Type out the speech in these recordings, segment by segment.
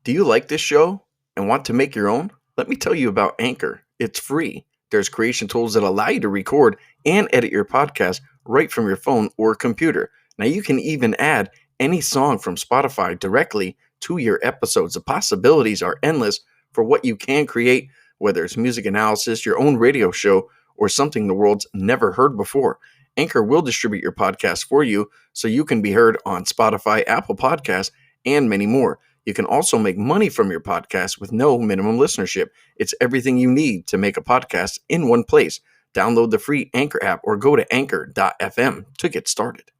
Do you like this show and want to make your own? Let me tell you about Anchor. It's free. There's creation tools that allow you to record and edit your podcast right from your phone or computer. Now you can even add any song from Spotify directly to your episodes. The possibilities are endless for what you can create, whether it's music analysis, your own radio show, or something the world's never heard before. Anchor will distribute your podcast for you so you can be heard on Spotify, Apple Podcasts, and many more. You can also make money from your podcast with no minimum listenership. It's everything you need to make a podcast in one place. Download the free Anchor app or go to anchor.fm to get started.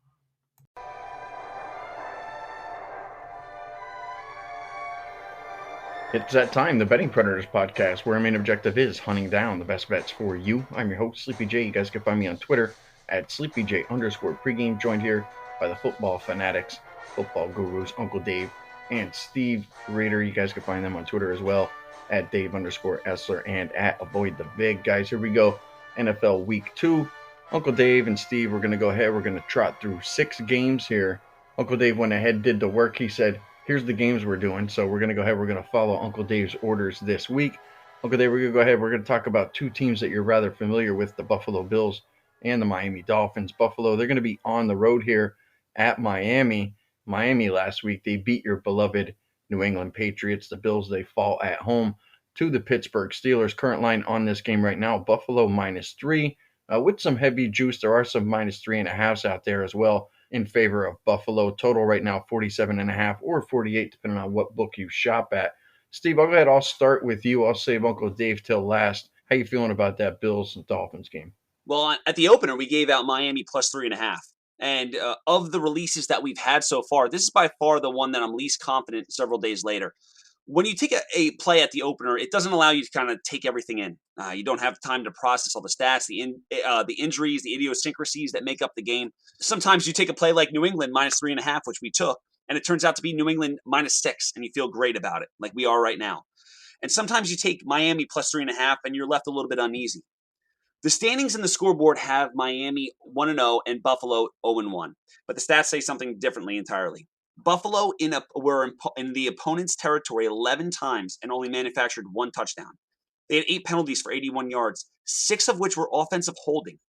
It's that time, the Betting Predators podcast, where our main objective is hunting down the best bets for you. I'm your host, Sleepy J. You guys can find me on Twitter at SleepyJ_pregame, joined here by the football fanatics, football gurus, Uncle Dave and Steve Rader. You guys can find them on Twitter as well at Dave_Essler and at Avoid the Vig. Guys, here we go. NFL Week 2. Uncle Dave and Steve, we're going to go ahead. We're going to trot through 6 games here. Uncle Dave went ahead, did the work. He said, here's the games we're doing. So we're going to go ahead. We're going to follow Uncle Dave's orders this week. Uncle Dave, we're going to go ahead. We're going to talk about 2 teams that you're rather familiar with, the Buffalo Bills and the Miami Dolphins. Buffalo, they're going to be on the road here at Miami. Miami last week, they beat your beloved New England Patriots. The Bills, they fall at home to the Pittsburgh Steelers. Current line on this game right now, Buffalo -3. With some heavy juice, there are some -3.5s out there as well in favor of Buffalo. Total right now, 47.5 or 48, depending on what book you shop at. Steve, I'll go ahead. I'll start with you. I'll save Uncle Dave till last. How you feeling about that Bills-Dolphins game? Well, at the opener, we gave out Miami +3.5. And of the releases that we've had so far, this is by far the one that I'm least confident several days later. When you take a play at the opener, it doesn't allow you to kind of take everything in. You don't have time to process all the stats, the injuries, the idiosyncrasies that make up the game. Sometimes you take a play like New England -3.5, which we took, and it turns out to be New England -6, and you feel great about it, like we are right now. And sometimes you take Miami +3.5, and you're left a little bit uneasy. The standings in the scoreboard have Miami 1-0 and Buffalo 0-1, but the stats say something differently entirely. Buffalo were in the opponent's territory 11 times and only manufactured 1 touchdown. They had 8 penalties for 81 yards, 6 of which were offensive holding.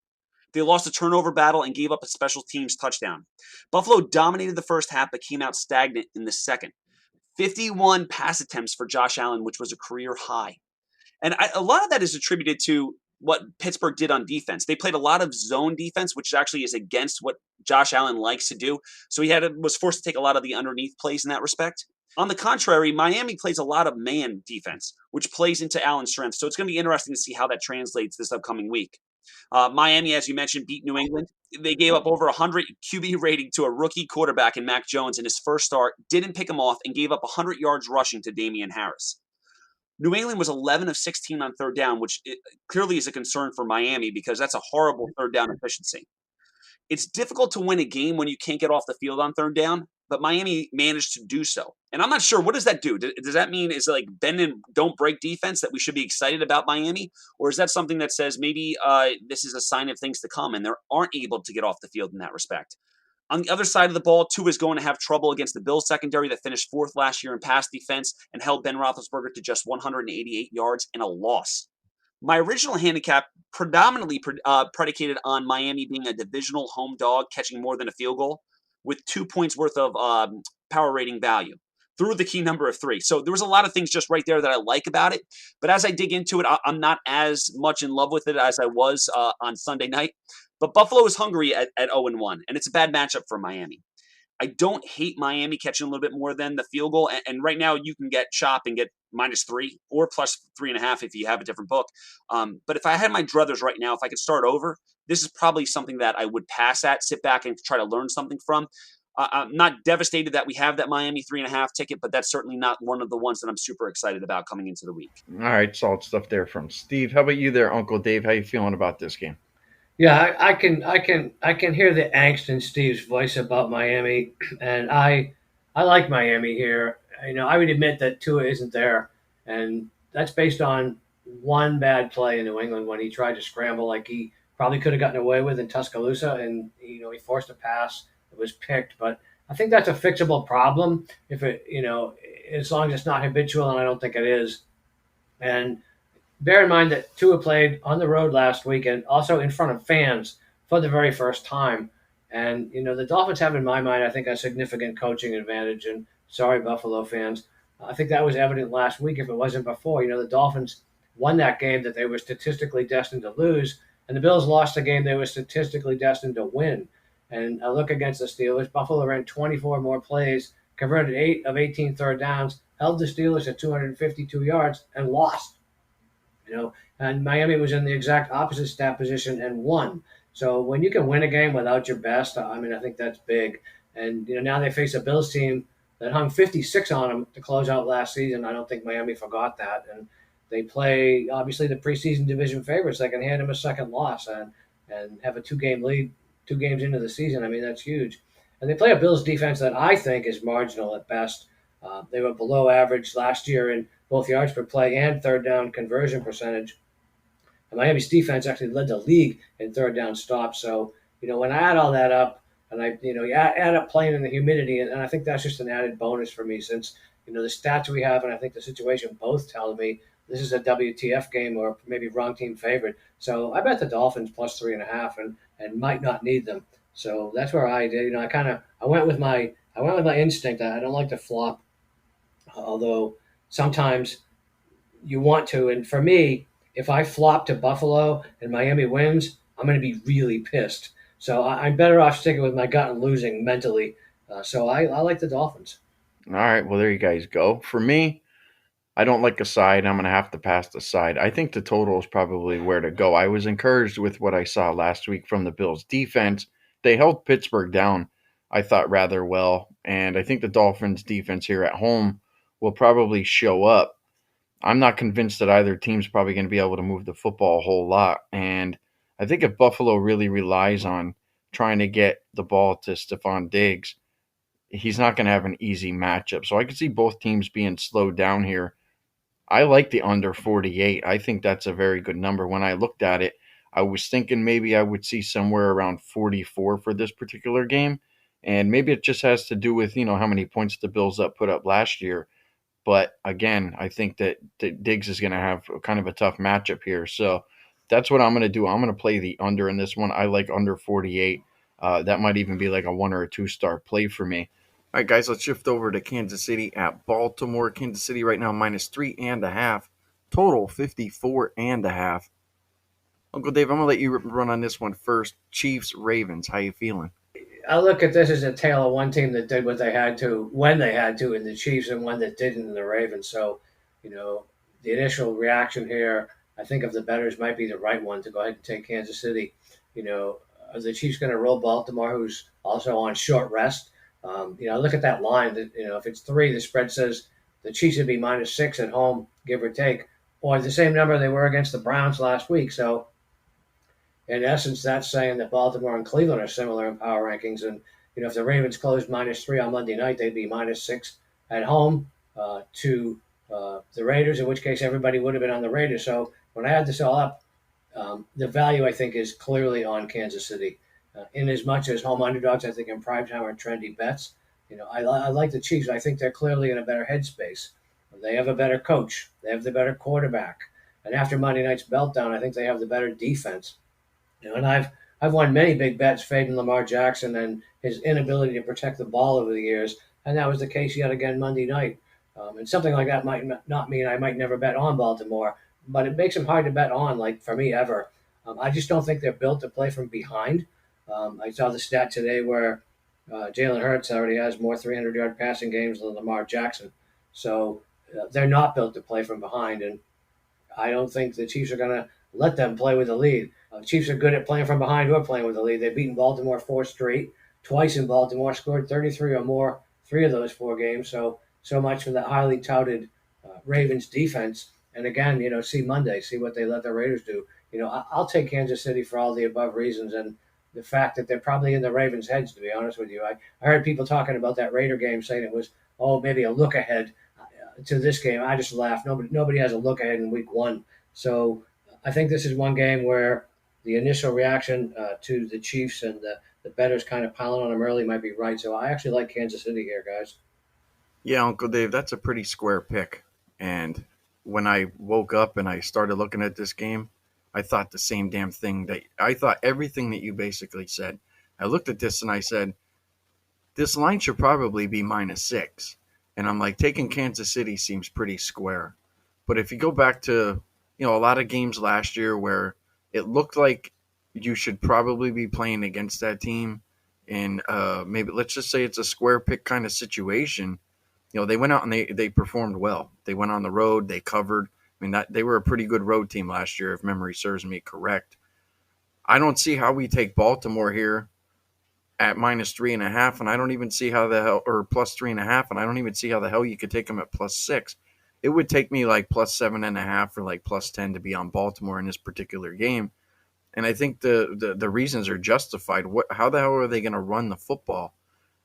They lost a turnover battle and gave up a special teams touchdown. Buffalo dominated the first half but came out stagnant in the second. 51 pass attempts for Josh Allen, which was a career high. And a lot of that is attributed to what Pittsburgh did on defense. They played a lot of zone defense, which actually is against what Josh Allen likes to do. So he was forced to take a lot of the underneath plays in that respect. On the contrary, Miami plays a lot of man defense, which plays into Allen's strength. So it's going to be interesting to see how that translates this upcoming week. Miami, as you mentioned, beat New England. They gave up over 100 QB rating to a rookie quarterback in Mac Jones in his first start, didn't pick him off, and gave up 100 yards rushing to Damian Harris. New England was 11 of 16 on third down, which clearly is a concern for Miami because that's a horrible third down efficiency. It's difficult to win a game when you can't get off the field on third down, but Miami managed to do so. And I'm not sure, what does that do? Does that mean is like bend and don't break defense that we should be excited about Miami? Or is that something that says maybe this is a sign of things to come and they aren't able to get off the field in that respect? On the other side of the ball, Tua is going to have trouble against the Bills secondary that finished 4th last year in pass defense and held Ben Roethlisberger to just 188 yards in a loss. My original handicap predominantly predicated on Miami being a divisional home dog, catching more than a field goal, with 2 points worth of power rating value through the key number of 3. So there was a lot of things just right there that I like about it. But as I dig into it, I'm not as much in love with it as I was on Sunday night. But Buffalo is hungry at 0-1, and it's a bad matchup for Miami. I don't hate Miami catching a little bit more than the field goal. And right now you can get chop and get -3 or +3.5 if you have a different book. But if I had my druthers right now, if I could start over, this is probably something that I would pass at, sit back and try to learn something from. I'm not devastated that we have that Miami 3.5 ticket, but that's certainly not one of the ones that I'm super excited about coming into the week. All right, solid stuff there from Steve. How about you there, Uncle Dave? How you feeling about this game? Yeah, I can hear the angst in Steve's voice about Miami, and I like Miami here. I would admit that Tua isn't there, and that's based on one bad play in New England when he tried to scramble like he probably could have gotten away with in Tuscaloosa, and he forced a pass that was picked. But I think that's a fixable problem. If as long as it's not habitual, and I don't think it is. And bear in mind that Tua played on the road last week and also in front of fans for the very first time. And, the Dolphins have, in my mind, I think, a significant coaching advantage. And sorry, Buffalo fans. I think that was evident last week if it wasn't before. The Dolphins won that game that they were statistically destined to lose, and the Bills lost a game they were statistically destined to win. And I look against the Steelers. Buffalo ran 24 more plays, converted 8 of 18 third downs, held the Steelers at 252 yards, and lost. And Miami was in the exact opposite stat position and won. So when you can win a game without your best, I mean, I think that's big. And now they face a Bills team that hung 56 on them to close out last season. I don't think Miami forgot that. And they play obviously the preseason division favorites. They can hand them a second loss and have a 2-game lead 2 games into the season. I mean, that's huge. And they play a Bills defense that I think is marginal at best. They were below average last year in both yards per play and third down conversion percentage. And Miami's defense actually led the league in third down stops. So, when I add all that up, and you add up playing in the humidity, and I think that's just an added bonus for me since, the stats we have, and I think the situation both tell me this is a WTF game or maybe wrong team favorite. So I bet the Dolphins plus 3.5 and might not need them. So that's where I did. I went with my instinct. I don't like to flop, although sometimes you want to. And for me, if I flop to Buffalo and Miami wins, I'm going to be really pissed. So I'm better off sticking with my gut and losing mentally. So I like the Dolphins. All right, well, there you guys go. For me, I don't like a side. I'm going to have to pass the side. I think the total is probably where to go. I was encouraged with what I saw last week from the Bills' defense. They held Pittsburgh down, I thought, rather well. And I think the Dolphins' defense here at home will probably show up. I'm not convinced that either team's probably going to be able to move the football a whole lot. And I think if Buffalo really relies on trying to get the ball to Stephon Diggs, he's not going to have an easy matchup. So I could see both teams being slowed down here. I like the under 48. I think that's a very good number. When I looked at it, I was thinking maybe I would see somewhere around 44 for this particular game. And maybe it just has to do with, how many points the Bills put up last year. But again, I think that Diggs is going to have kind of a tough matchup here. So that's what I'm going to do. I'm going to play the under in this one. I like under 48. That might even be like a 1 or a 2-star play for me. All right, guys, let's shift over to Kansas City at Baltimore. Kansas City right now minus 3.5. Total 54.5. Uncle Dave, I'm going to let you run on this one first. Chiefs, Ravens, how you feeling? I look at this as a tale of one team that did what they had to when they had to in the Chiefs and one that didn't in the Ravens. So, the initial reaction here, I think of the bettors might be the right one to go ahead and take Kansas City. Are the Chiefs going to roll Baltimore, who's also on short rest? Look at that line. If it's 3, the spread says the Chiefs would be -6 at home, give or take, or the same number they were against the Browns last week. So, in essence, that's saying that Baltimore and Cleveland are similar in power rankings. And, if the Ravens closed -3 on Monday night, they'd be -6 at home to the Raiders, in which case everybody would have been on the Raiders. So when I add this all up, the value, I think, is clearly on Kansas City. In as much as home underdogs, I think in primetime are trendy bets. I like the Chiefs. I think they're clearly in a better headspace. They have a better coach. They have the better quarterback. And after Monday night's meltdown, I think they have the better defense. And I've won many big bets fading Lamar Jackson and his inability to protect the ball over the years, and that was the case yet again Monday night. And something like that might not mean I might never bet on Baltimore, but it makes them hard to bet on, like for me ever. I just don't think they're built to play from behind. I saw the stat today where Jalen Hurts already has more 300-yard passing games than Lamar Jackson. So they're not built to play from behind, and I don't think the Chiefs are going to let them play with the lead. The Chiefs are good at playing from behind or playing with the lead. They've beaten Baltimore 4 straight, twice in Baltimore, scored 33 or more 3 of those 4 games. So much for that highly touted Ravens defense. And again, see Monday, see what they let the Raiders do. I'll take Kansas City for all the above reasons and the fact that they're probably in the Ravens' heads, to be honest with you. I heard people talking about that Raider game saying it was, maybe a look ahead to this game. I just laughed. Nobody has a look ahead in week 1. So I think this is one game where the initial reaction to the Chiefs and the bettors kind of piling on them early might be right. So I actually like Kansas City here, guys. Yeah, Uncle Dave, that's a pretty square pick. And when I woke up and I started looking at this game, I thought the same damn thing that I thought everything that you basically said. I looked at this and I said, this line should probably be -6. And I'm like, taking Kansas City seems pretty square. But if you go back to, a lot of games last year where it looked like you should probably be playing against that team, and maybe let's just say it's a square pick kind of situation. They went out and they performed well. They went on the road, they covered. I mean, that they were a pretty good road team last year, if memory serves me correct. I don't see how we take Baltimore here at -3.5, and I don't even see how the hell, or +3.5, and I don't even see how the hell you could take them at +6. It would take me like +7.5 or like +10 to be on Baltimore in this particular game, and I think the reasons are justified. How the hell are they going to run the football?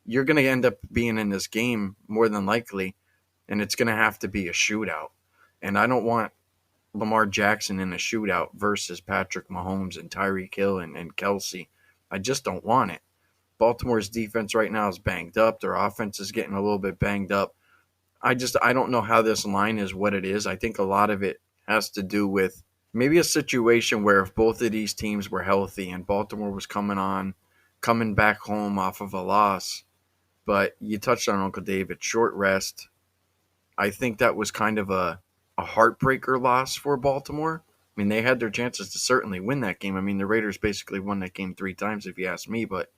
You're going to end up being in this game more than likely, and it's going to have to be a shootout. And I don't want Lamar Jackson in a shootout versus Patrick Mahomes and Tyreek Hill and Kelsey. I just don't want it. Baltimore's defense right now is banged up. Their offense is getting a little bit banged up. I don't know how this line is what it is. I think a lot of it has to do with maybe a situation where if both of these teams were healthy and Baltimore was coming back home off of a loss, but you touched on Uncle David, short rest. I think that was kind of a heartbreaker loss for Baltimore. I mean, they had their chances to certainly win that game. I mean, the Raiders basically won that game 3 times, if you ask me, but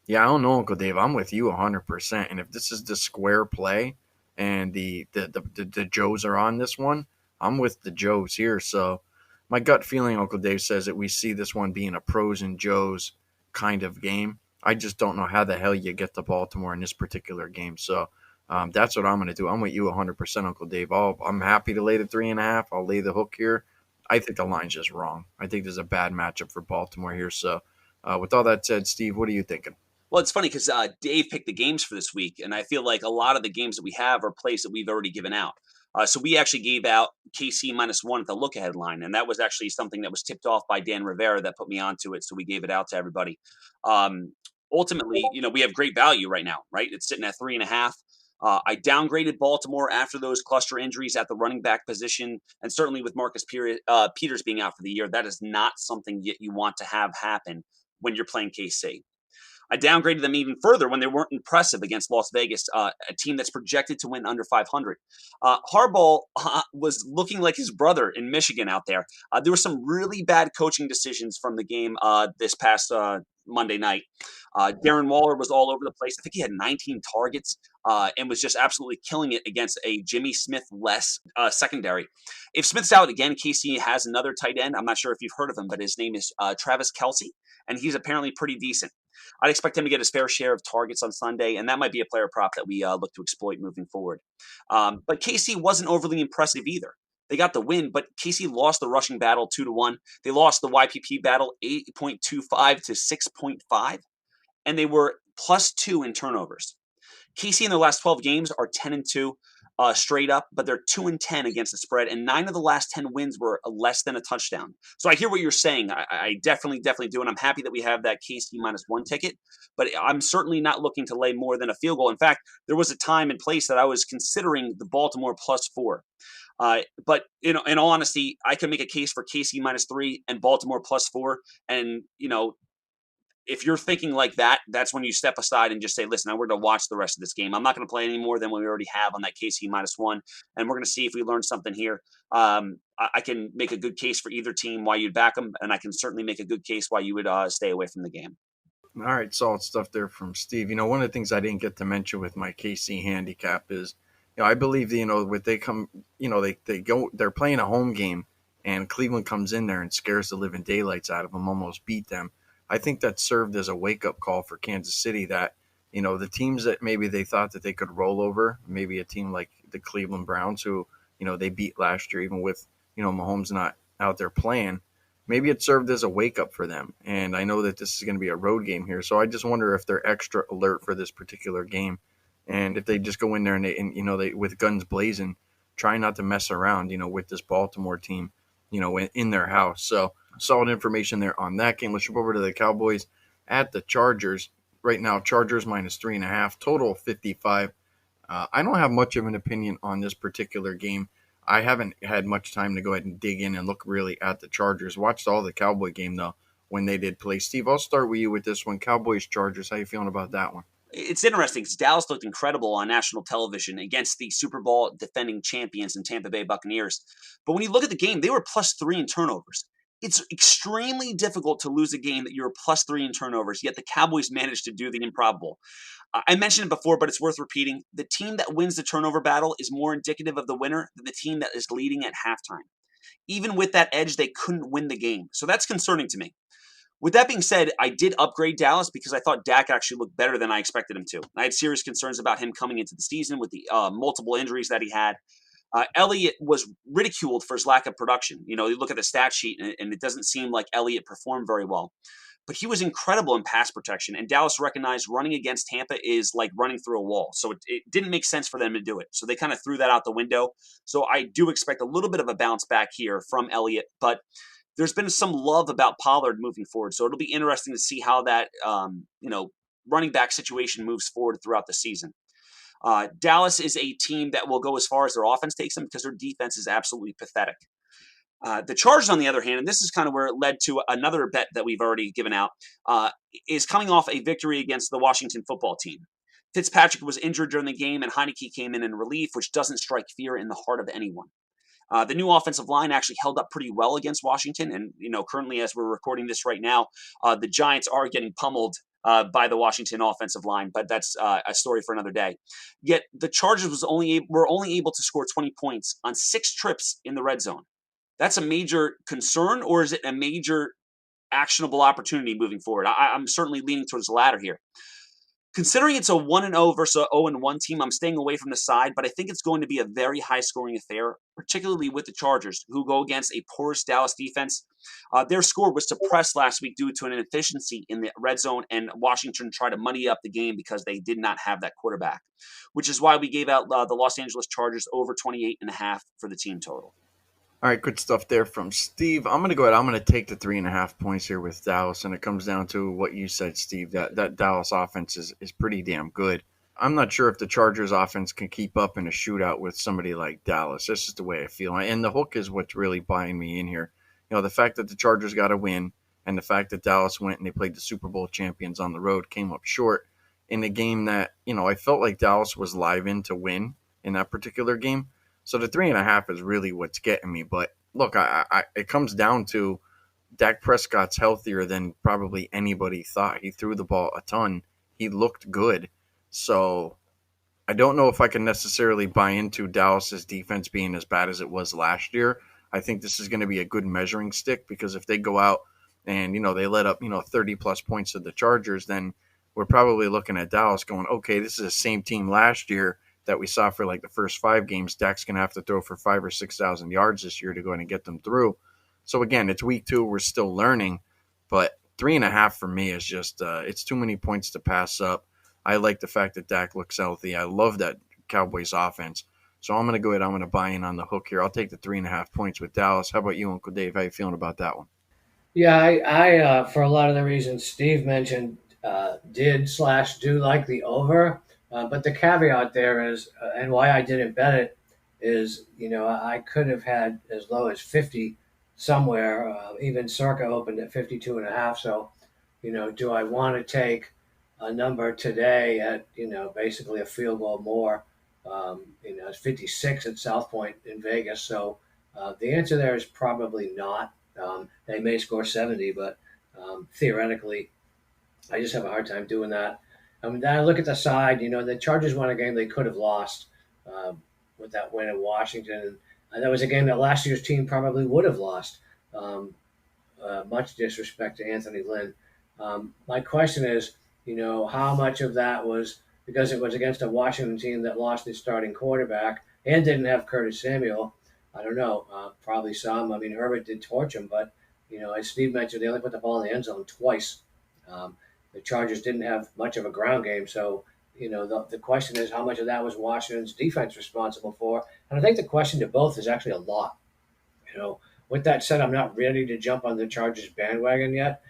yeah, I don't know, Uncle Dave. I'm with you 100%. And if this is the square play and the Joes are on this one, I'm with the Joes here. So my gut feeling, Uncle Dave, says that we see this one being a pros and Joes kind of game. I just don't know how the hell you get to Baltimore in this particular game. So that's what I'm going to do. I'm with you 100%, Uncle Dave. I'm happy to lay the 3.5. I'll lay the hook here. I think the line's just wrong. I think there's a bad matchup for Baltimore here. So with all that said, Steve, what are you thinking? Well, it's funny because Dave picked the games for this week, and I feel like a lot of the games that we have are plays that we've already given out. So we actually gave out KC -1 at the look ahead line, and that was actually something that was tipped off by Dan Rivera that put me onto it. So we gave it out to everybody. Ultimately, we have great value right now, right? It's sitting at 3.5. I downgraded Baltimore after those cluster injuries at the running back position, and certainly with Peters being out for the year, that is not something that you want to have happen when you're playing KC. I downgraded them even further when they weren't impressive against Las Vegas, a team that's projected to win under 500. Harbaugh was looking like his brother in Michigan out there. There were some really bad coaching decisions from the game this past Monday night. Darren Waller was all over the place. I think he had 19 targets and was just absolutely killing it against a Jimmy Smith-less secondary. If Smith's out again, KC has another tight end. I'm not sure if you've heard of him, but his name is Travis Kelce, and he's apparently pretty decent. I'd expect him to get his fair share of targets on Sunday, and that might be a player prop that we look to exploit moving forward. But KC wasn't overly impressive either. They got the win, but KC lost the rushing battle 2-1. They lost the YPP battle 8.25 to 6.5, and they were +2 in turnovers. KC in their last 12 games are 10-2 straight up, but they're 2-10 against the spread, and 9 of the last 10 wins were less than a touchdown. So I hear what you're saying. I definitely do, and I'm happy that we have that KC -1 ticket, but I'm certainly not looking to lay more than a field goal. In fact, there was a time and place that I was considering the Baltimore +4. But in all honesty, I can make a case for KC -3 and Baltimore +4, and if you're thinking like that, that's when you step aside and just say, listen, we're going to watch the rest of this game. I'm not going to play any more than what we already have on that KC -1. And we're going to see if we learn something here. I can make a good case for either team why you'd back them. And I can certainly make a good case why you would stay away from the game. All right, solid stuff there from Steve. One of the things I didn't get to mention with my KC handicap is, I believe when they come, they're playing a home game, and Cleveland comes in there and scares the living daylights out of them, almost beat them. I think that served as a wake-up call for Kansas City that, the teams that maybe they thought that they could roll over, maybe a team like the Cleveland Browns who, they beat last year, even with, Mahomes not out there playing, maybe it served as a wake-up for them. And I know that this is going to be a road game here, so I just wonder if they're extra alert for this particular game. And if they just go in there and they with guns blazing, try not to mess around, with this Baltimore team, in their house. So solid information there on that game. Let's jump over to the Cowboys at the Chargers. Right now, Chargers -3.5, total 55. I don't have much of an opinion on this particular game. I haven't had much time to go ahead and dig in and look really at the Chargers. Watched all the Cowboy game though when they did play. Steve, I'll start with you with this one. Cowboys Chargers. How you feeling about that one? It's interesting because Dallas looked incredible on national television against the Super Bowl defending champions and Tampa Bay Buccaneers. But when you look at the game, they were +3 in turnovers. It's extremely difficult to lose a game that you're +3 in turnovers, yet the Cowboys managed to do the improbable. I mentioned it before, but it's worth repeating. The team that wins the turnover battle is more indicative of the winner than the team that is leading at halftime. Even with that edge, they couldn't win the game. So that's concerning to me. With that being said, I did upgrade Dallas because I thought Dak actually looked better than I expected him to. I had serious concerns about him coming into the season with the multiple injuries that he had. Elliott was ridiculed for his lack of production. You look at the stat sheet, and it doesn't seem like Elliott performed very well. But he was incredible in pass protection, and Dallas recognized running against Tampa is like running through a wall. So it didn't make sense for them to do it. So they kind of threw that out the window. So I do expect a little bit of a bounce back here from Elliott, but there's been some love about Pollard moving forward. So it'll be interesting to see how that running back situation moves forward throughout the season. Dallas is a team that will go as far as their offense takes them because their defense is absolutely pathetic. The Chargers, on the other hand, and this is kind of where it led to another bet that we've already given out, is coming off a victory against the Washington football team. Fitzpatrick was injured during the game, and Heineke came in relief, which doesn't strike fear in the heart of anyone. The new offensive line actually held up pretty well against Washington, and currently, as we're recording this right now, the Giants are getting pummeled by the Washington offensive line, but that's a story for another day. Yet the Chargers were only able to score 20 points on 6 trips in the red zone. That's a major concern, or is it a major actionable opportunity moving forward? I'm certainly leaning towards the latter here. Considering it's a 1-0 versus a 0-1 team, I'm staying away from the side, but I think it's going to be a very high-scoring affair, particularly with the Chargers, who go against a porous Dallas defense. Their score was suppressed last week due to an inefficiency in the red zone, and Washington tried to muddy up the game because they did not have that quarterback, which is why we gave out the Los Angeles Chargers over 28.5 for the team total. All right, good stuff there from Steve. I'm going to go ahead. I'm going to take the 3.5 points here with Dallas, and it comes down to what you said, Steve, that Dallas offense is pretty damn good. I'm not sure if the Chargers offense can keep up in a shootout with somebody like Dallas. This is the way I feel. And the hook is what's really buying me in here. The fact that the Chargers got a win and the fact that Dallas went and they played the Super Bowl champions on the road came up short in a game that, I felt like Dallas was live in to win in that particular game. So the 3.5 is really what's getting me. But look, it comes down to Dak Prescott's healthier than probably anybody thought. He threw the ball a ton. He looked good. So I don't know if I can necessarily buy into Dallas's defense being as bad as it was last year. I think this is going to be a good measuring stick because if they go out and, they let up, 30 plus points to the Chargers, then we're probably looking at Dallas going, okay, this is the same team last year that we saw for like the first 5 games. Dak's going to have to throw for 5,000 or 6,000 yards this year to go in and get them through. So again, it's week 2. We're still learning, but 3.5 for me is just, it's too many points to pass up. I like the fact that Dak looks healthy. I love that Cowboys offense. So I'm going to go ahead. I'm going to buy in on the hook here. I'll take the 3.5 points with Dallas. How about you, Uncle Dave? How you feeling about that one? Yeah, I for a lot of the reasons Steve mentioned, do like the over. But the caveat there is, and why I didn't bet it is, I could have had as low as 50 somewhere. Even Circa opened at 52.5. So, do I want to take a number today at, basically a field goal more? It's 56 at South Point in Vegas. So the answer there is probably not. They may score 70, but theoretically, I just have a hard time doing that. I mean, then I look at the side. The Chargers won a game they could have lost with that win in Washington. And that was a game that last year's team probably would have lost. Much disrespect to Anthony Lynn. My question is, how much of that was because it was against a Washington team that lost its starting quarterback and didn't have Curtis Samuel? I don't know. Probably some. I mean, Herbert did torch him, but, as Steve mentioned, they only put the ball in the end zone twice. The Chargers didn't have much of a ground game, so the question is how much of that was Washington's defense responsible for? And I think the question to both is actually a lot. With that said, I'm not ready to jump on the Chargers bandwagon yet.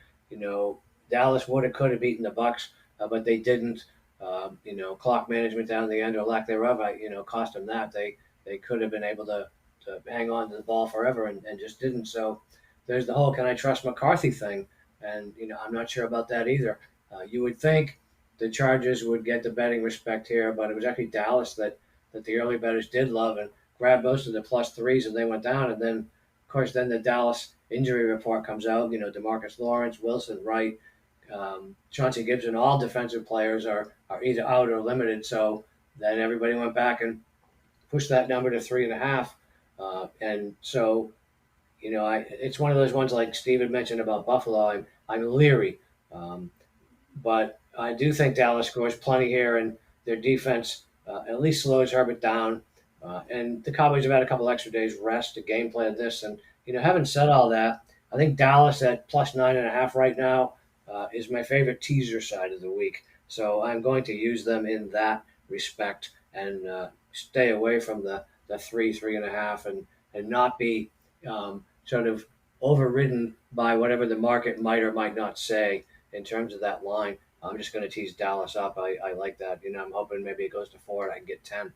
Dallas would have could have beaten the Bucs, but they didn't. Clock management down the end or lack thereof, cost them that. They could have been able to hang on to the ball forever and just didn't. So there's the whole "can I trust McCarthy" thing, and I'm not sure about that either. You would think the Chargers would get the betting respect here, but it was actually Dallas that the early bettors did love and grabbed most of the plus threes, and they went down. And then, of course, then the Dallas injury report comes out. DeMarcus Lawrence, Wilson, Wright, Chauncey Gibson, all defensive players are either out or limited. So then everybody went back and pushed that number to 3.5. And so, it's one of those ones like Steve had mentioned about Buffalo. I'm leery. But I do think Dallas scores plenty here, and their defense at least slows Herbert down. And the Cowboys have had a couple extra days rest to game plan this. And, having said all that, I think Dallas at plus 9.5 right now is my favorite teaser side of the week. So I'm going to use them in that respect and stay away from the 3.5, and not be sort of overridden by whatever the market might or might not say in terms of that line. I'm just going to tease Dallas up. I like that. I'm hoping maybe it goes to 4 and I can get 10.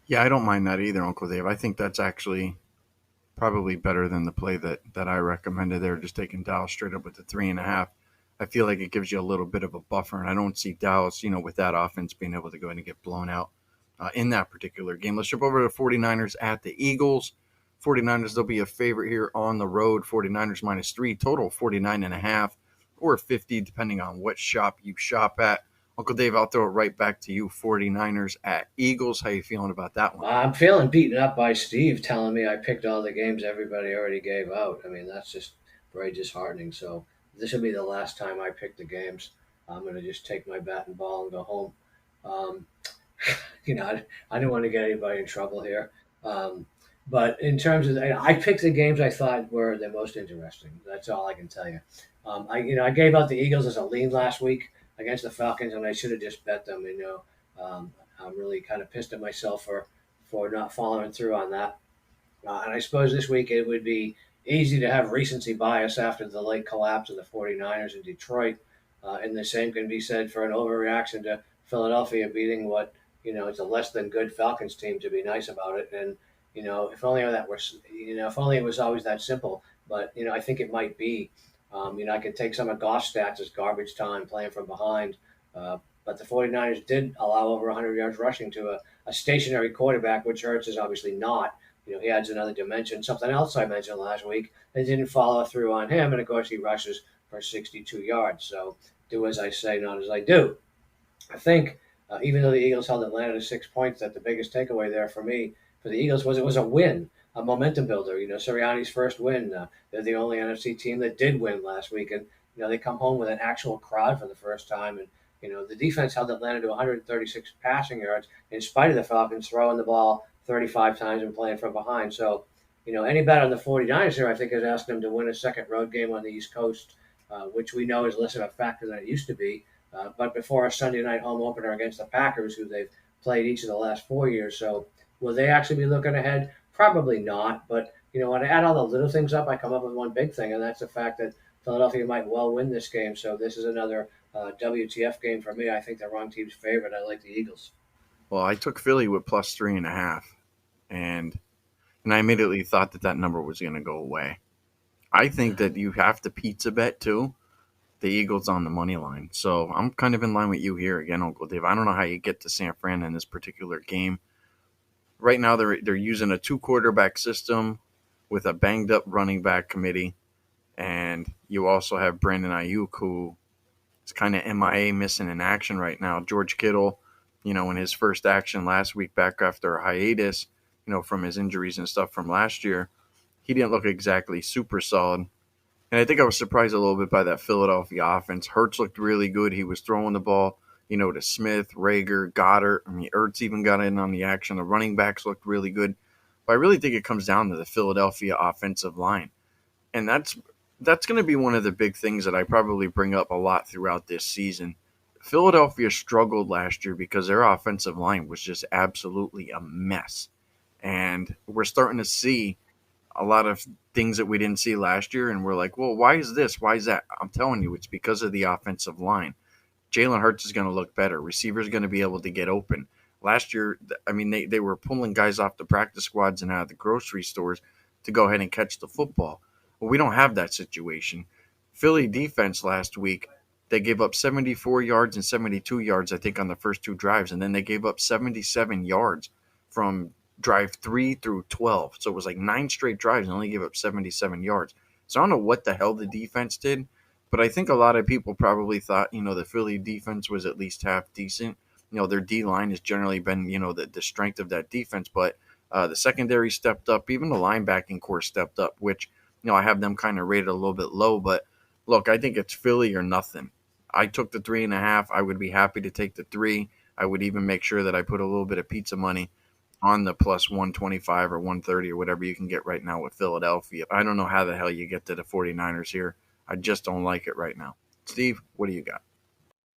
Yeah, I don't mind that either, Uncle Dave. I think that's actually probably better than the play that I recommended there, just taking Dallas straight up with the 3.5. I feel like it gives you a little bit of a buffer, and I don't see Dallas, with that offense being able to go in and get blown out in that particular game. Let's jump over to the 49ers at the Eagles. 49ers, they'll be a favorite here on the road. 49ers -3, total 49.5 or 50, depending on what shop you shop at. Uncle Dave, I'll throw it right back to you. 49ers at Eagles. How you feeling about that one? I'm feeling beaten up by Steve telling me I picked all the games everybody already gave out. I mean, that's just very disheartening. So this will be the last time I pick the games. I'm going to just take my bat and ball and go home. Um, I didn't want to get anybody in trouble here. But in terms of, I picked the games I thought were the most interesting. That's all I can tell you. I gave out the Eagles as a lean last week against the Falcons, and I should have just bet them. I'm really kind of pissed at myself for not following through on that. And I suppose this week it would be easy to have recency bias after the late collapse of the 49ers in Detroit. And the same can be said for an overreaction to Philadelphia beating what, it's a less than good Falcons team, to be nice about it. And, if only that was, if only it was always that simple. But, I think it might be. I can take some of Goff's stats as garbage time playing from behind. But the 49ers did allow over 100 yards rushing to a stationary quarterback, which Hurts is obviously not. He adds another dimension. Something else I mentioned last week, they didn't follow through on him. And, of course, he rushes for 62 yards. So do as I say, not as I do. I think even though the Eagles held Atlanta to 6 points, that the biggest takeaway there for me, for the Eagles, was it was a win, a momentum builder. Sirianni's first win. They're the only NFC team that did win last week. And, they come home with an actual crowd for the first time. And, the defense held Atlanta to 136 passing yards in spite of the Falcons throwing the ball 35 times and playing from behind. So, any bet on the 49ers here, I think, is asking them to win a second road game on the East Coast, which we know is less of a factor than it used to be. But before a Sunday night home opener against the Packers, who they've played each of the last 4 years. So will they actually be looking ahead? Probably not. But, when I add all the little things up, I come up with one big thing, and that's the fact that Philadelphia might well win this game. So this is another WTF game for me. I think the wrong team's favorite. I like the Eagles. Well, I took Philly with plus 3.5, and I immediately thought that number was going to go away. I think that you have to pizza bet too. The Eagles on the money line. So I'm kind of in line with you here again, Uncle Dave. I don't know how you get to San Fran in this particular game. Right now they're using a 2-quarterback system with a banged up running back committee, and you also have Brandon Ayuk, who is kind of MIA, missing in action right now. George Kittle, in his first action last week back after a hiatus, from his injuries and stuff from last year, he didn't look exactly super solid. And I think I was surprised a little bit by that Philadelphia offense. Hurts looked really good. He was throwing the ball, to Smith, Rager, Goddard. Ertz even got in on the action. The running backs looked really good. But I really think it comes down to the Philadelphia offensive line. And that's going to be one of the big things that I probably bring up a lot throughout this season. Philadelphia struggled last year because their offensive line was just absolutely a mess. And we're starting to see a lot of things that we didn't see last year, and we're like, well, why is this? Why is that? I'm telling you, it's because of the offensive line. Jalen Hurts is going to look better. Receivers are going to be able to get open. Last year, I mean, they were pulling guys off the practice squads and out of the grocery stores to go ahead and catch the football. Well, we don't have that situation. Philly defense last week, they gave up 74 yards and 72 yards, I think, on the first 2 drives, and then they gave up 77 yards from drive 3 through 12. So it was like 9 straight drives and only gave up 77 yards. So I don't know what the hell the defense did, but I think a lot of people probably thought, the Philly defense was at least half decent. Their D-line has generally been, the strength of that defense, but the secondary stepped up. Even the linebacking core stepped up, which, I have them kind of rated a little bit low. But, look, I think it's Philly or nothing. I took the 3.5. I would be happy to take the 3. I would even make sure that I put a little bit of pizza money on the plus 125 or 130 or whatever you can get right now with Philadelphia. I don't know how the hell you get to the 49ers here. I just don't like it right now. Steve, what do you got?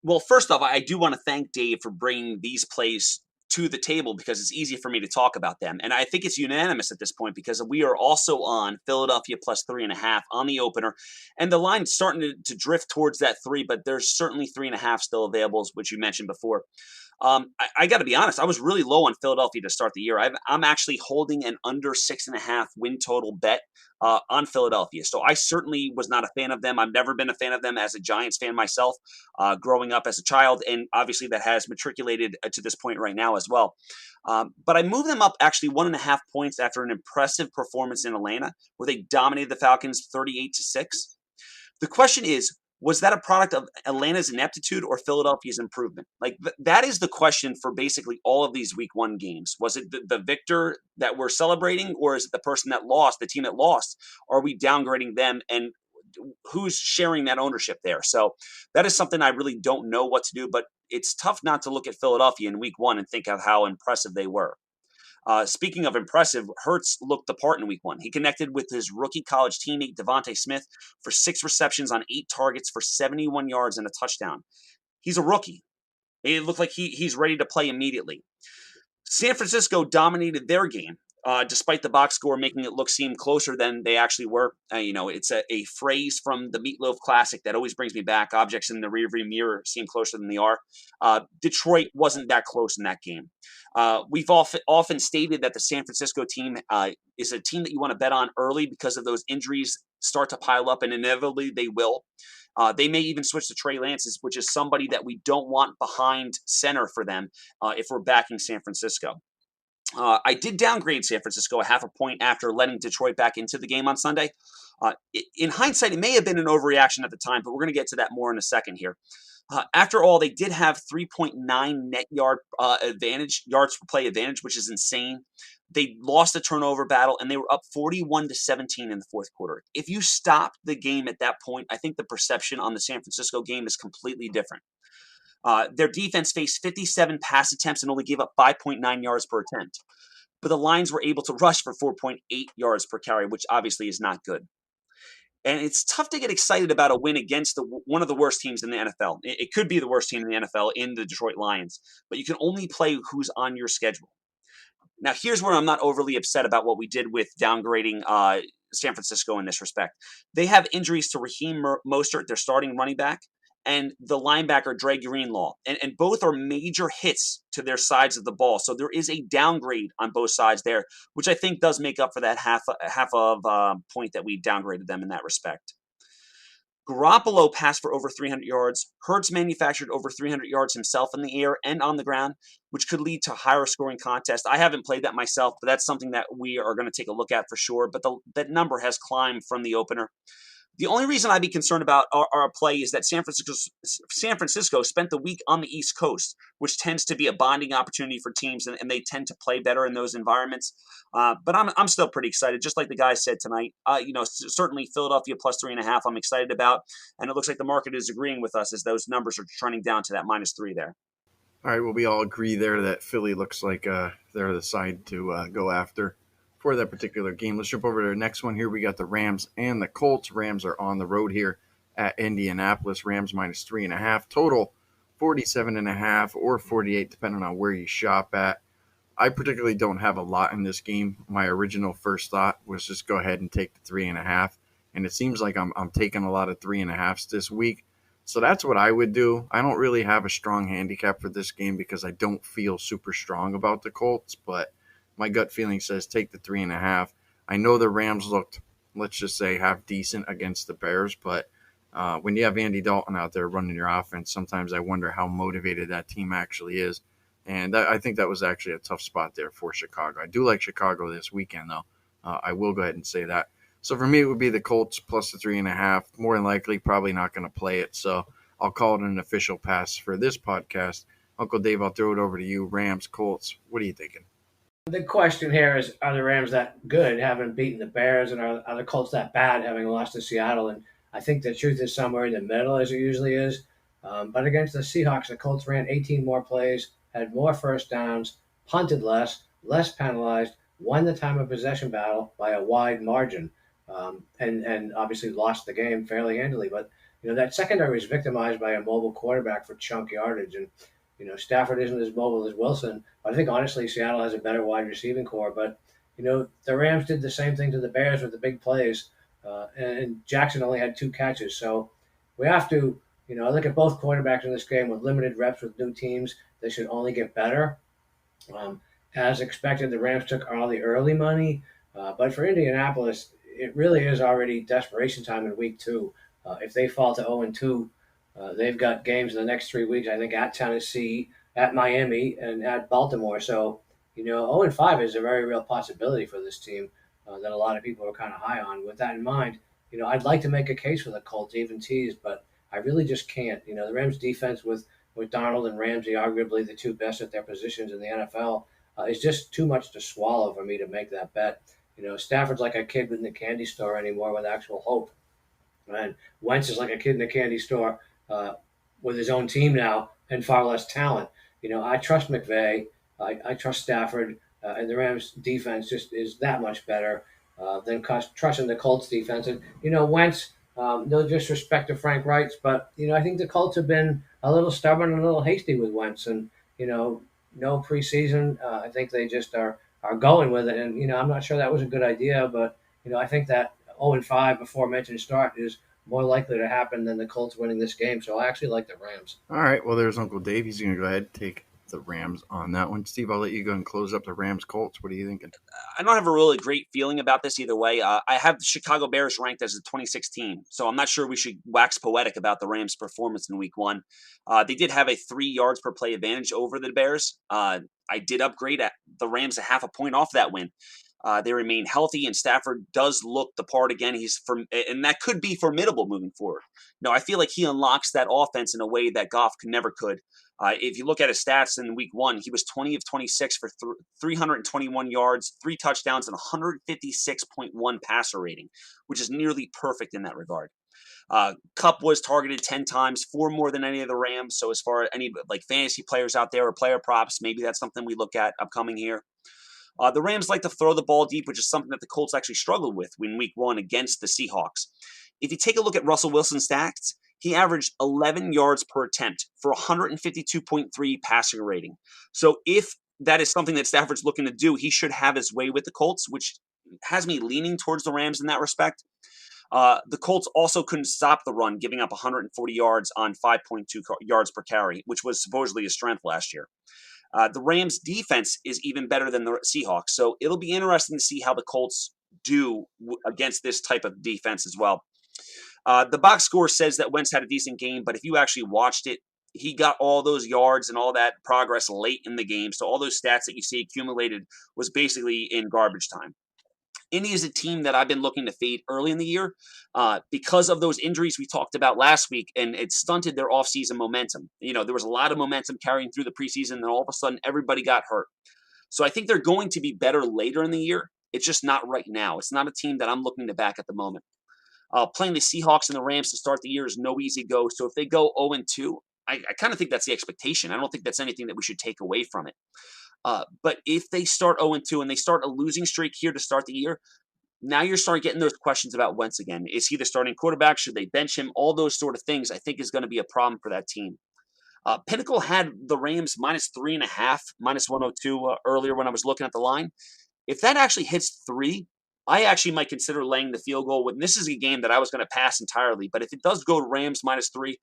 Well, first off, I do want to thank Dave for bringing these plays to the table because it's easy for me to talk about them. And I think it's unanimous at this point because we are also on Philadelphia plus 3.5 on the opener. And the line's starting to drift towards that 3, but there's certainly 3.5 still available, which you mentioned before. I got to be honest, I was really low on Philadelphia to start the year. I'm actually holding an under 6.5 win total bet on Philadelphia. So I certainly was not a fan of them. I've never been a fan of them as a Giants fan myself, growing up as a child. And obviously that has matriculated to this point right now as well. But I moved them up actually 1.5 points after an impressive performance in Atlanta where they dominated the Falcons 38-6. The question is, was that a product of Atlanta's ineptitude or Philadelphia's improvement? Like that is the question for basically all of these week 1 games. Was it the victor that we're celebrating, or is it the person that lost, the team that lost? Are we downgrading them, and who's sharing that ownership there? So that is something I really don't know what to do, but it's tough not to look at Philadelphia in week 1 and think of how impressive they were. Speaking of impressive, Hurts looked the part in week 1. He connected with his rookie college teammate Devontae Smith for 6 receptions on 8 targets for 71 yards and a touchdown. He's a rookie. It looked like he's ready to play immediately. San Francisco dominated their game, despite the box score making it seem closer than they actually were. It's a phrase from the Meatloaf Classic that always brings me back. Objects in the rearview mirror seem closer than they are. Detroit wasn't that close in that game. We've often stated that the San Francisco team is a team that you want to bet on early because of those injuries start to pile up, and inevitably they will. They may even switch to Trey Lance, which is somebody that we don't want behind center for them if we're backing San Francisco. I did downgrade San Francisco 0.5 point after letting Detroit back into the game on Sunday. In hindsight, it may have been an overreaction at the time, but we're going to get to that more in a second here. After all, they did have 3.9 net yards per play advantage, which is insane. They lost the turnover battle, and they were up 41-17 in the fourth quarter. If you stopped the game at that point, I think the perception on the San Francisco game is completely different. Their defense faced 57 pass attempts and only gave up 5.9 yards per attempt. But the Lions were able to rush for 4.8 yards per carry, which obviously is not good. And it's tough to get excited about a win against one of the worst teams in the NFL. It could be the worst team in the NFL in the Detroit Lions, but you can only play who's on your schedule. Now, here's where I'm not overly upset about what we did with downgrading San Francisco in this respect. They have injuries to Raheem Mostert, their starting running back, and the linebacker Dre Greenlaw. And both are major hits to their sides of the ball. So there is a downgrade on both sides there, which I think does make up for that half of point that we downgraded them in that respect. Garoppolo passed for over 300 yards. Hurts manufactured over 300 yards himself in the air and on the ground, which could lead to higher scoring contest. I haven't played that myself, but that's something that we are going to take a look at for sure. But that number has climbed from the opener. The only reason I'd be concerned about our play is that San Francisco spent the week on the East Coast, which tends to be a bonding opportunity for teams, and they tend to play better in those environments. But I'm still pretty excited, just like the guys said tonight. Certainly Philadelphia plus 3.5 I'm excited about, and it looks like the market is agreeing with us as those numbers are trending down to that -3 there. All right, well, we all agree there that Philly looks like they're the side to go after for that particular game. Let's jump over to the next one here. We got the Rams and the Colts. Rams are on the road here at Indianapolis. Rams -3.5. Total 47.5 or 48, depending on where you shop at. I particularly don't have a lot in this game. My original first thought was just go ahead and take the 3.5. And it seems like I'm taking a lot of 3.5s this week. So that's what I would do. I don't really have a strong handicap for this game because I don't feel super strong about the Colts, but my gut feeling says take the 3.5. I know the Rams looked, let's just say, half decent against the Bears, but when you have Andy Dalton out there running your offense, sometimes I wonder how motivated that team actually is. And I think that was actually a tough spot there for Chicago. I do like Chicago this weekend, though. I will go ahead and say that. So for me, it would be the Colts plus the 3.5. More than likely, probably not going to play it. So I'll call it an official pass for this podcast. Uncle Dave, I'll throw it over to you. Rams, Colts. What are you thinking? The question here is, are the Rams that good, having beaten the Bears, and are the Colts that bad, having lost to Seattle? And I think the truth is somewhere in the middle, as it usually is. But against the Seahawks, the Colts ran 18 more plays, had more first downs, punted less penalized, won the time of possession battle by a wide margin, and obviously lost the game fairly handily. But that secondary was victimized by a mobile quarterback for chunk yardage, and Stafford isn't as mobile as Wilson. But I think honestly, Seattle has a better wide receiving core. But the Rams did the same thing to the Bears with the big plays, and Jackson only had 2 catches. So we have to, I look at both quarterbacks in this game with limited reps with new teams. They should only get better. As expected, the Rams took all the early money, but for Indianapolis, it really is already desperation time in week 2. If they fall to 0-2, they've got games in the next 3 weeks, I think, at Tennessee, at Miami, and at Baltimore. So, 0-5 is a very real possibility for this team that a lot of people are kind of high on. With that in mind, I'd like to make a case for the Colts, even teased, but I really just can't. The Rams defense with Darnold and Ramsey, arguably the 2 best at their positions in the NFL, is just too much to swallow for me to make that bet. Stafford's like a kid in the candy store anymore with actual hope. And Wentz is like a kid in a candy store with his own team now and far less talent. I trust McVay. I trust Stafford. And the Rams defense just is that much better than trusting the Colts defense. And, Wentz, no disrespect to Frank Reich, but, I think the Colts have been a little stubborn and a little hasty with Wentz. And, no preseason. I think they just are going with it. And, I'm not sure that was a good idea, but, I think that 0-5 before mentioned start is more likely to happen than the Colts winning this game. So I actually like the Rams. All right. Well, there's Uncle Dave. He's going to go ahead and take the Rams on that one. Steve, I'll let you go and close up the Rams Colts. What are you thinking? I don't have a really great feeling about this either way. I have the Chicago Bears ranked as a 2016, so I'm not sure we should wax poetic about the Rams' performance in Week 1. They did have a 3 yards per play advantage over the Bears. I did upgrade at the Rams a half a point off that win. They remain healthy, and Stafford does look the part again. And that could be formidable moving forward. I feel like he unlocks that offense in a way that Goff never could. If you look at his stats in Week 1, he was 20 of 26 for 321 yards, 3 touchdowns, and 156.1 passer rating, which is nearly perfect in that regard. Kupp was targeted 10 times, 4 more than any of the Rams. So as far as any fantasy players out there or player props, maybe that's something we look at upcoming here. The Rams like to throw the ball deep, which is something that the Colts actually struggled with in Week 1 against the Seahawks. If you take a look at Russell Wilson's stats, he averaged 11 yards per attempt for 152.3 passing rating. So if that is something that Stafford's looking to do, he should have his way with the Colts, which has me leaning towards the Rams in that respect. The Colts also couldn't stop the run, giving up 140 yards on 5.2 yards per carry, which was supposedly a strength last year. The Rams' defense is even better than the Seahawks, so it'll be interesting to see how the Colts do against this type of defense as well. The box score says that Wentz had a decent game, but if you actually watched it, he got all those yards and all that progress late in the game, so all those stats that you see accumulated was basically in garbage time. Indy is a team that I've been looking to fade early in the year because of those injuries we talked about last week, and it stunted their offseason momentum. There was a lot of momentum carrying through the preseason, and all of a sudden everybody got hurt. So I think they're going to be better later in the year. It's just not right now. It's not a team that I'm looking to back at the moment. Playing the Seahawks and the Rams to start the year is no easy go. So if they go 0-2, I kind of think that's the expectation. I don't think that's anything that we should take away from it. But if they start 0-2 and they start a losing streak here to start the year, now you're starting getting those questions about Wentz again. Is he the starting quarterback? Should they bench him? All those sort of things I think is going to be a problem for that team. Pinnacle had the Rams minus 3.5, minus 102 earlier when I was looking at the line. If that actually hits 3, I actually might consider laying the field goal. This is a game that I was going to pass entirely, but if it does go to Rams -3,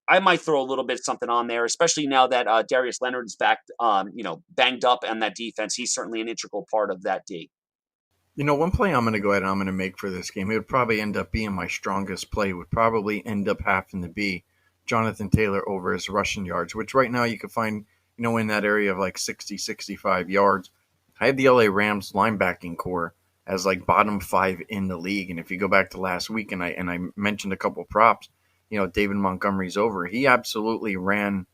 I might throw a little bit something on there, especially now that Darius Leonard is back, banged up on that defense. He's certainly an integral part of that D. One play I'm going to go ahead and I'm going to make for this game, it would probably end up being my strongest play, would probably end up having to be Jonathan Taylor over his rushing yards, which right now you can find, in that area of like 60, 65 yards. I have the LA Rams linebacking core as like bottom 5 in the league. And if you go back to last week and I mentioned a couple of props, David Montgomery's over. He absolutely ran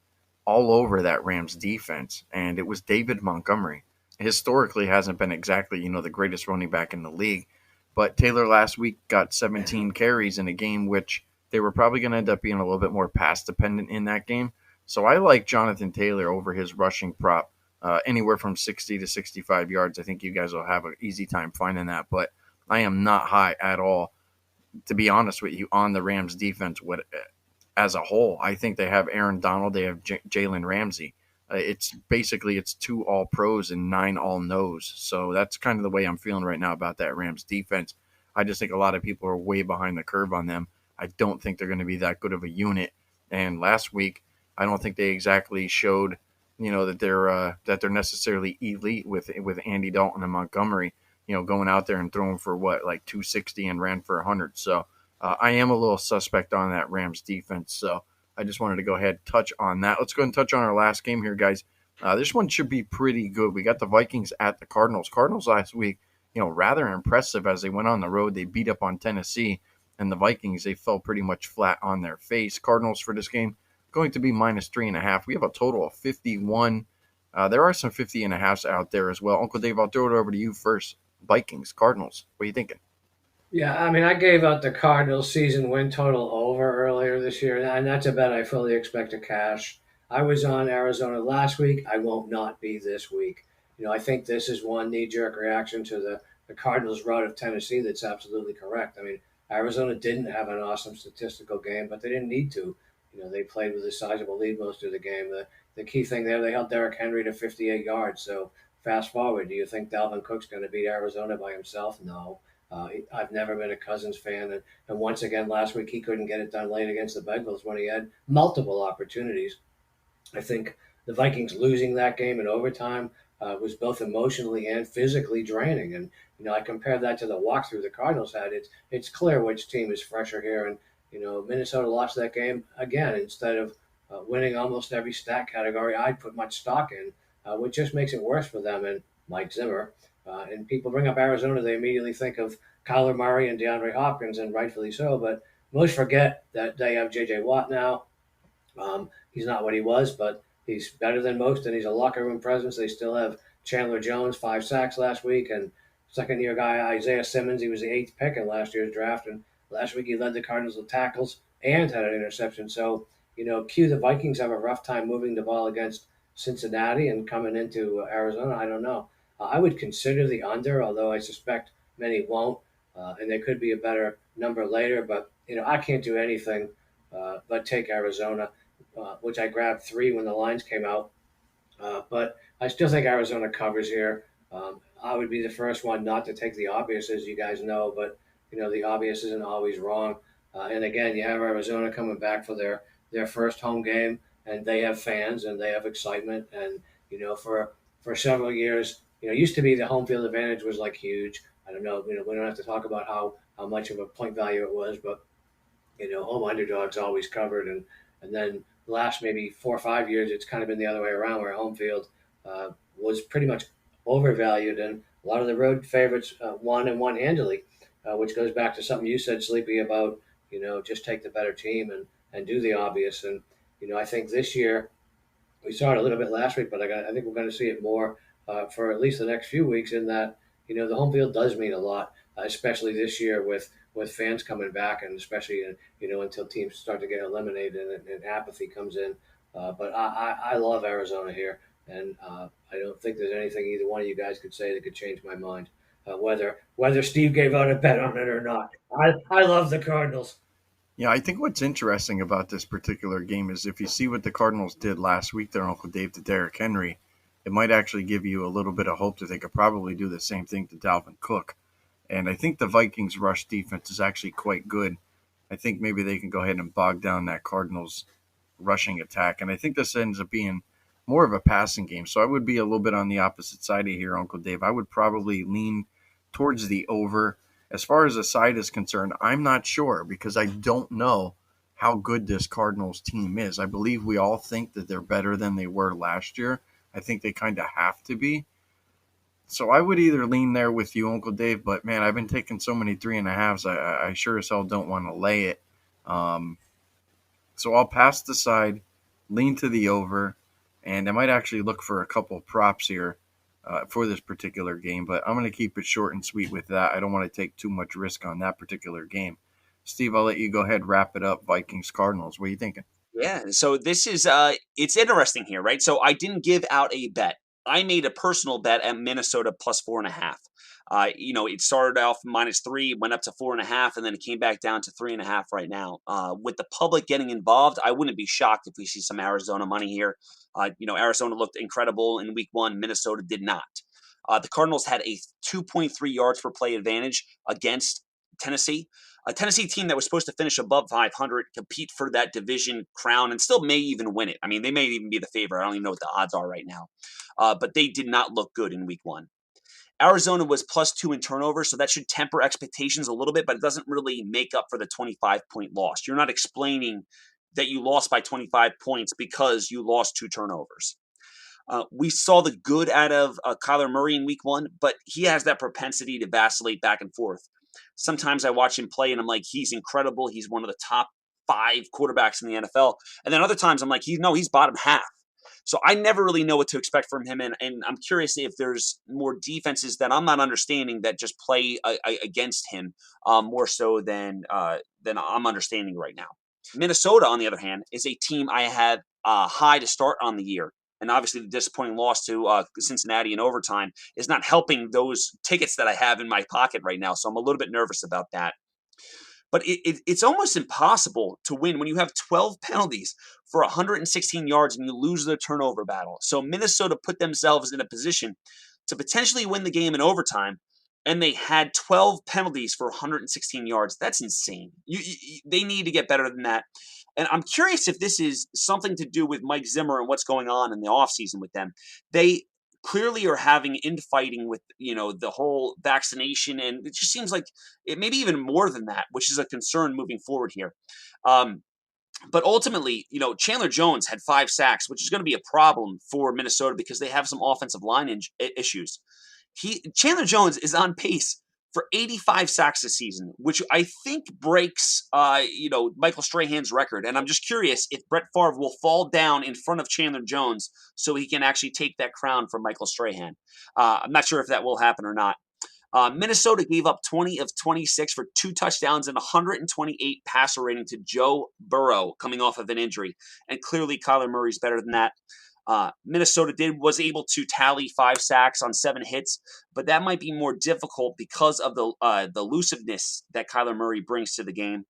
all over that Rams defense, and it was David Montgomery. Historically hasn't been exactly, the greatest running back in the league, but Taylor last week got 17 carries in a game which they were probably going to end up being a little bit more pass dependent in that game. So I like Jonathan Taylor over his rushing prop, anywhere from 60 to 65 yards. I think you guys will have an easy time finding that, but I am not high at all, to be honest with you, on the Rams defense as a whole. I think they have Aaron Donald, they have Jalen Ramsey. It's 2 all pros and 9 all no's. So that's kind of the way I'm feeling right now about that Rams defense. I just think a lot of people are way behind the curve on them. I don't think they're going to be that good of a unit. And last week, I don't think they exactly showed, that they're necessarily elite with Andy Dalton and Montgomery, going out there and throwing for 260 and ran for 100. So I am a little suspect on that Rams defense. So I just wanted to go ahead and touch on that. Let's go ahead and touch on our last game here, guys. This one should be pretty good. We got the Vikings at the Cardinals. Cardinals last week, rather impressive as they went on the road. They beat up on Tennessee, and the Vikings, they fell pretty much flat on their face. Cardinals for this game going to be -3.5. We have a total of 51. There are some 50.5s out there as well. Uncle Dave, I'll throw it over to you first. Vikings, Cardinals. What are you thinking? Yeah, I mean, I gave out the Cardinals season win total over earlier this year, and that's a bet I fully expect to cash. I was on Arizona last week. I won't not be this week. I think this is one knee-jerk reaction to the Cardinals' rout of Tennessee that's absolutely correct. I mean, Arizona didn't have an awesome statistical game, but they didn't need to. They played with a sizable lead most of the game. The key thing there, they held Derrick Henry to 58 yards. So fast forward, do you think Dalvin Cook's going to beat Arizona by himself? No. I've never been a Cousins fan, and once again last week he couldn't get it done late against the Bengals when he had multiple opportunities. I think the Vikings losing that game in overtime was both emotionally and physically draining, and I compare that to the walkthrough the Cardinals had. It's clear which team is fresher here, and Minnesota lost that game again instead of winning almost every stat category I'd put much stock in, which just makes it worse for them and Mike Zimmer. And people bring up Arizona, they immediately think of Kyler Murray and DeAndre Hopkins, and rightfully so. But most forget that they have J.J. Watt now. He's not what he was, but he's better than most, and he's a locker room presence. They still have Chandler Jones, 5 sacks last week, and second-year guy Isaiah Simmons. He was the 8th pick in last year's draft, and last week he led the Cardinals with tackles and had an interception. So, cue the Vikings have a rough time moving the ball against Cincinnati and coming into Arizona. I don't know. I would consider the under, although I suspect many won't, and there could be a better number later. But, I can't do anything but take Arizona, which I grabbed 3 when the lines came out. But I still think Arizona covers here. I would be the first one not to take the obvious, as you guys know, but, the obvious isn't always wrong. And again, you have Arizona coming back for their first home game, and they have fans and they have excitement. And, for several years, it used to be the home field advantage was like huge. I don't know. We don't have to talk about how much of a point value it was, but home underdogs always covered, and then the last maybe 4 or 5 years, it's kind of been the other way around, where home field was pretty much overvalued, and a lot of the road favorites won and won handily, which goes back to something you said, Sleepy, about just take the better team and do the obvious. And I think this year we saw it a little bit last week, but I think we're going to see it more for at least the next few weeks, in that, the home field does mean a lot, especially this year with fans coming back, and especially, until teams start to get eliminated and apathy comes in. But I love Arizona here, and I don't think there's anything either one of you guys could say that could change my mind, whether Steve gave out a bet on it or not. I love the Cardinals. Yeah, I think what's interesting about this particular game is if you see what the Cardinals did last week there, Uncle Dave, to Derrick Henry, it might actually give you a little bit of hope that they could probably do the same thing to Dalvin Cook. And I think the Vikings' rush defense is actually quite good. I think maybe they can go ahead and bog down that Cardinals rushing attack. And I think this ends up being more of a passing game. So I would be a little bit on the opposite side of here, Uncle Dave. I would probably lean towards the over. As far as the side is concerned, I'm not sure because I don't know how good this Cardinals team is. I believe we all think that they're better than they were last year. I think they kind of have to be. So I would either lean there with you, Uncle Dave, but man, I've been taking so many 3.5s. I sure as hell don't want to lay it. So I'll pass the side, lean to the over, and I might actually look for a couple of props here for this particular game, but I'm going to keep it short and sweet with that. I don't want to take too much risk on that particular game. Steve, I'll let you go ahead and wrap it up. Vikings, Cardinals. What are you thinking? Yeah, so this is it's interesting here, right? So I didn't give out a bet. I made a personal bet at Minnesota plus 4.5. It started off -3, went up to 4.5, and then it came back down to 3.5 right now. With the public getting involved, I wouldn't be shocked if we see some Arizona money here. Arizona looked incredible in week 1. Minnesota did not. The Cardinals had a 2.3 yards per play advantage against Tennessee, a Tennessee team that was supposed to finish above 500, compete for that division crown, and still may even win it. I mean, they may even be the favorite. I don't even know what the odds are right now. But they did not look good in week 1. Arizona was +2 in turnovers, so that should temper expectations a little bit, but it doesn't really make up for the 25-point loss. You're not explaining that you lost by 25 points because you lost 2 turnovers. We saw the good out of Kyler Murray in week 1, but he has that propensity to vacillate back and forth. Sometimes I watch him play and I'm like, he's incredible. He's one of the top 5 quarterbacks in the NFL. And then other times I'm like, he's bottom half. So I never really know what to expect from him. And I'm curious if there's more defenses that I'm not understanding that just play against him more so than I'm understanding right now. Minnesota, on the other hand, is a team I had high to start on the year. And obviously the disappointing loss to Cincinnati in overtime is not helping those tickets that I have in my pocket right now. So I'm a little bit nervous about that. But it's almost impossible to win when you have 12 penalties for 116 yards and you lose the turnover battle. So Minnesota put themselves in a position to potentially win the game in overtime, and they had 12 penalties for 116 yards. That's insane. They need to get better than that. And I'm curious if this is something to do with Mike Zimmer and what's going on in the offseason with them. They clearly are having infighting with, the whole vaccination. And it just seems like it maybe even more than that, which is a concern moving forward here. But ultimately, Chandler Jones had 5 sacks, which is going to be a problem for Minnesota because they have some offensive line issues. Chandler Jones is on pace for 85 sacks this season, which I think breaks, Michael Strahan's record. And I'm just curious if Brett Favre will fall down in front of Chandler Jones so he can actually take that crown from Michael Strahan. I'm not sure if that will happen or not. Minnesota gave up 20 of 26 for 2 touchdowns and 128 passer rating to Joe Burrow coming off of an injury. And clearly Kyler Murray's better than that. Minnesota was able to tally 5 sacks on 7 hits, but that might be more difficult because of the elusiveness that Kyler Murray brings to the game.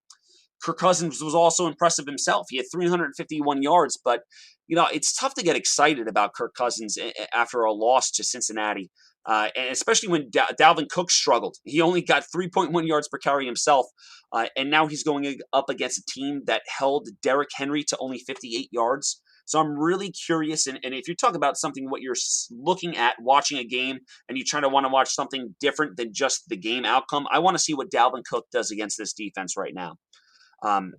Kirk Cousins was also impressive himself. He had 351 yards, but it's tough to get excited about Kirk Cousins after a loss to Cincinnati, and especially when Dalvin Cook struggled. He only got 3.1 yards per carry himself, and now he's going up against a team that held Derrick Henry to only 58 yards. So I'm really curious, and if you talk about something, what you're looking at, watching a game, and you try to want to watch something different than just the game outcome, I want to see what Dalvin Cook does against this defense right now.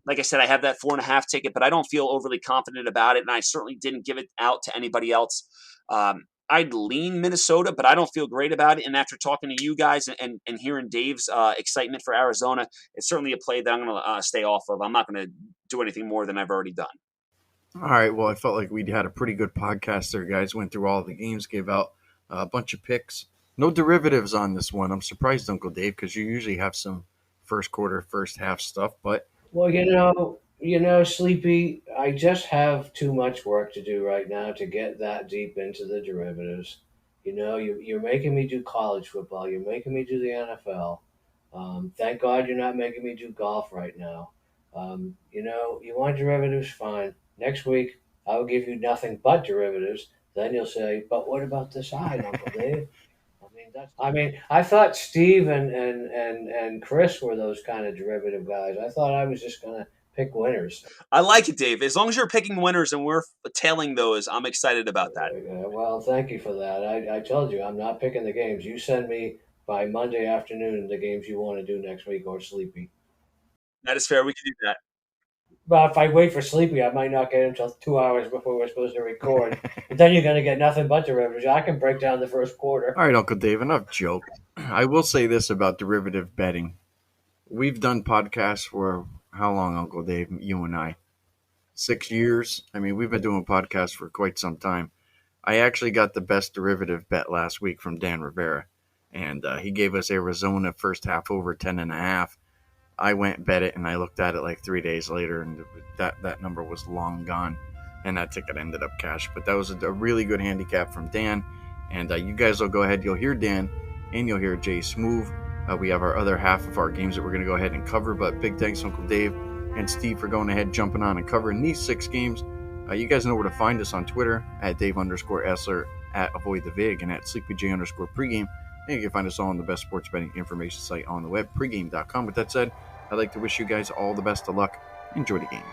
Like I said, I have that 4.5 ticket, but I don't feel overly confident about it, and I certainly didn't give it out to anybody else. I'd lean Minnesota, but I don't feel great about it. And after talking to you guys and hearing Dave's excitement for Arizona, it's certainly a play that I'm going to stay off of. I'm not going to do anything more than I've already done. All right, well, I felt like we had a pretty good podcast there, guys. Went through all the games, gave out a bunch of picks. No derivatives on this one. I'm surprised, Uncle Dave, because you usually have some first quarter, first half stuff. But Well, Sleepy, I just have too much work to do right now to get that deep into the derivatives. You're making me do college football. You're making me do the NFL. Thank God you're not making me do golf right now. You want derivatives, fine. Next week, I will give you nothing but derivatives. Then you'll say, but what about the side, Uncle Dave? I mean, I mean, I thought Steve and Chris were those kind of derivative guys. I thought I was just gonna pick winners. I like it, Dave. As long as you're picking winners and we're tailing those, I'm excited about that. Well, thank you for that. I told you I'm not picking the games. You send me by Monday afternoon the games you want to do next week, or Sleepy. That is fair. We can do that. But if I wait for Sleepy, I might not get him until 2 hours before we're supposed to record. And then you're going to get nothing but derivatives. I can break down the first quarter. All right, Uncle Dave, enough joke. I will say this about derivative betting. We've done podcasts for how long, Uncle Dave, you and I? 6 years? I mean, we've been doing podcasts for quite some time. I actually got the best derivative bet last week from Dan Rivera, and he gave us Arizona first half over 10.5. I went and bet it, and I looked at it like 3 days later, and that number was long gone, and that ticket ended up cash. But that was a really good handicap from Dan, and you guys will go ahead. You'll hear Dan, and you'll hear Jay Smooth. We have our other half of our games that we're going to go ahead and cover, but big thanks, Uncle Dave and Steve, for going ahead, jumping on and covering these 6 games. You guys know where to find us on Twitter, at Dave_Essler, at Avoid the Vig, and at SleepyJ_pregame. And you can find us all on the best sports betting information site on the web, pregame.com. With that said, I'd like to wish you guys all the best of luck. Enjoy the games.